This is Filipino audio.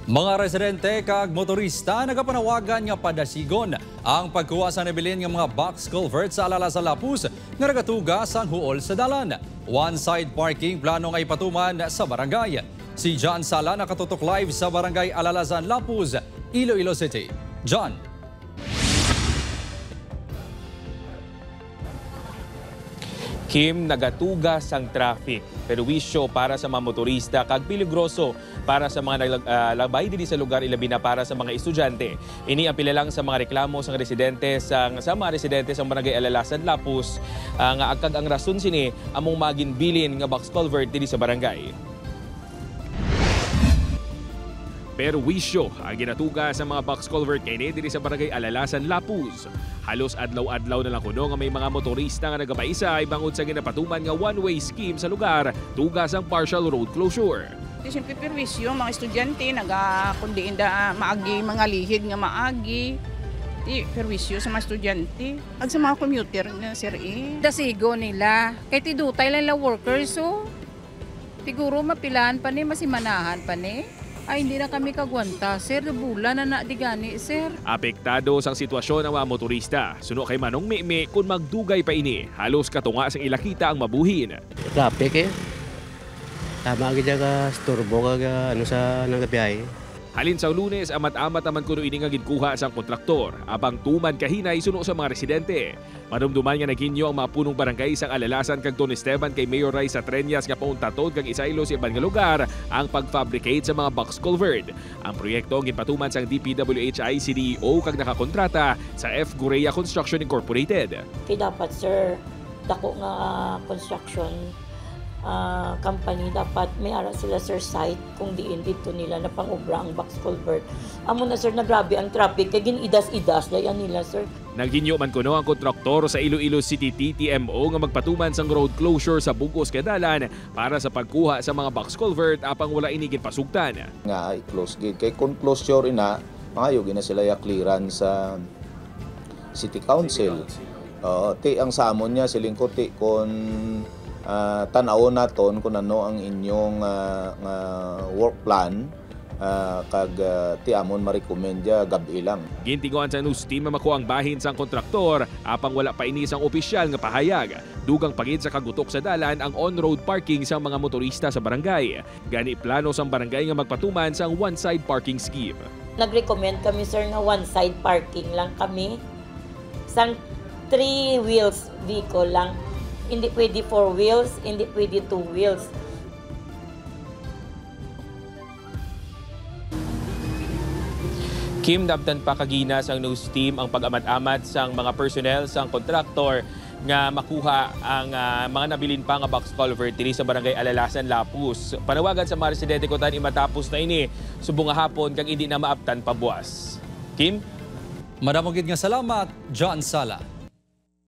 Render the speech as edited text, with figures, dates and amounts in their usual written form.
Mga residente kag motorista nagapanawagan nga padasigon ang pagkuha sa nabilin nga mga box culvert sa Alalasan Lapuz nga nagatuga sang huol sa dalan. One-side parking plano nga ipatuman sa barangay. Si John Sala nakatutok live sa barangay Alalasan Lapuz, Iloilo City. John. Kim, nagatugas ang traffic. Perwisyo para sa mga motorista kag peligroso para sa mga naglabay din sa lugar, ilabi na para sa mga estudyante. Ini ang pila lang sa mga reklamo sa residente sa mga residente sa barangay Alalasan Lapuz nga agkag ang rason sini among maginbilin nga box culvert dinhi sa barangay. Perwisyo ang ginatuga sa mga box culvert kay diri sa barangay Alalasan Lapuz. Halos adlaw-adlaw na lang kuno nga may mga motorista nga nagapaisa bangod sa ginapatuman nga one-way scheme sa lugar, tugas ang partial road closure. Siyempre perwisyo, mga estudyante nagakundiin da maagi mga lihid nga maagi. Perwisyo sa mga estudyante. Ag sa mga commuter nga sir Dasigo nila. Kay tidutay lang la workers so. Siguro mapilaan pa ni, masimanahan pa ni. Ay, hindi na kami kagwanta, sir. Bulan na digani, sir. Apektado sang sitwasyon ang mga motorista. Suno kay Manong Meme kung magdugay pa ini. Halos katunga sang ilakita ang mabuhin. Traffic Tama ka ka storbo ka ano sa nanggabiyahe. Halin sa Lunes, amat-amat naman kuno ini nga ginkuha sang kontraktor. Abang tuman kahinay suno sa mga residente. Manumduman nga naginyo ang mga punong barangay sang Alalasan kag Don Esteban kay Mayor Raisa Treñas nga pauntatod kag Isaylo sa iban nga lugar ang pag-fabricate sa mga box culvert. Ang proyekto ang ginpatuman sang DPWHI CDEO kag nakakontrata sa F. Gurea Construction Incorporated. Kaya dapat sir, dako nga construction company dapat may ara sila sir site kung diin dito nila na pang-obra ang box culvert. Amo na sir na grabe ang traffic kay ginidas-idas dayan nila sir. Nagginyo man kuno ang kontraktor sa Iloilo City TTMO nga magpatuman sang road closure sa Bugos Kadalan para sa pagkuha sa mga box culvert apang wala inigin pasugtan. Nga i-close gate kay kung closure ina maayo gina sila ya clearance sa City Council. Ti ang samon niya silingko ti kon tanaw naton kung ano ang inyong work plan kag ti amon ma-recommend ya gabi lang. Gintinguan sa news team makuha ang bahin sang kontraktor apang wala pa ini sang opisyal nga pahayag. Dugang pagid sa kagutok sa dalan ang on-road parking sa mga motorista sa barangay. Gani plano sang barangay nga magpatuman sang one-side parking scheme. Nag-recommend kami sir nga one-side parking lang kami. Sang 3 wheels vehicle lang. Hindi pwede 4 wheels, hindi pwede 2 wheels. Kim, dabtan pa kagina sang news team ang pag-amat-amat sang mga personnel sang kontraktor nga makuha ang mga nabilin pa nga box culvert diri sa barangay Alalasan Lapuz. Panawagan sa mga residente ko tani matapos na ini subong nga hapon kag hindi na maaptan pabuas. Kim? Madamogid nga salamat, John Sala.